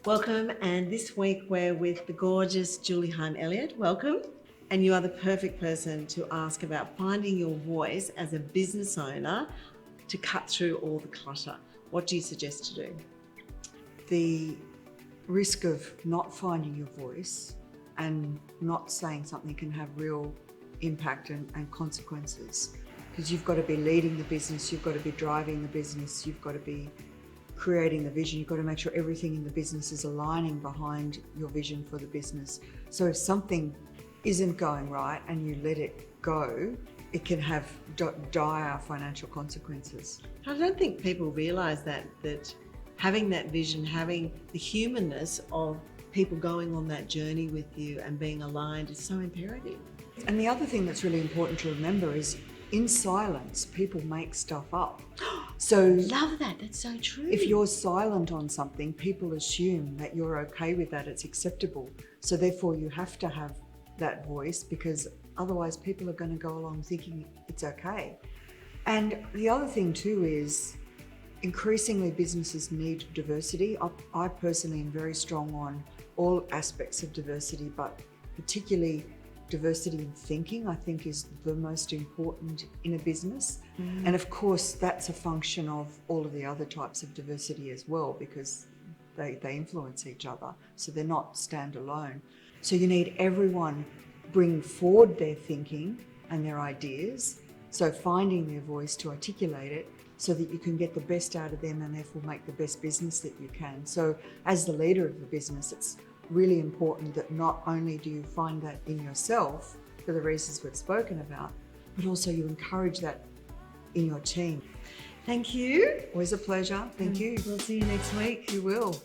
Welcome, and this week we're with the gorgeous Julie Hyam Elliott. Welcome. And you are the perfect person to ask about finding your voice as a business owner to cut through all the clutter. What do you suggest to do? The risk of not finding your voice and not saying something can have real impact and consequences, because you've got to be leading the business, you've got to be driving the business, you've got to be creating the vision, you've got to make sure everything in the business is aligning behind your vision for the business. So if something isn't going right and you let it go, it can have dire financial consequences. I don't think people realise that having that vision, having the humanness of people going on that journey with you and being aligned is so imperative. And the other thing that's really important to remember is in silence, people make stuff up. So Love that, that's so true. if you're silent on something, people assume that you're okay with that, it's acceptable. So therefore you have to have that voice, because otherwise people are going to go along thinking it's okay. And the other thing too is increasingly businesses need diversity. I personally am very strong on all aspects of diversity, but particularly diversity in thinking, I think, is the most important in a business. And of course, that's a function of all of the other types of diversity as well, because they influence each other. So they're not standalone. So you need everyone bring forward their thinking and their ideas. So finding their voice to articulate it so that you can get the best out of them and therefore make the best business that you can. So as the leader of the business, it's really important that not only do you find that in yourself for the reasons we've spoken about, but also you encourage that in your team. Thank you. Always a pleasure. Thank you. We'll see you next week. You will.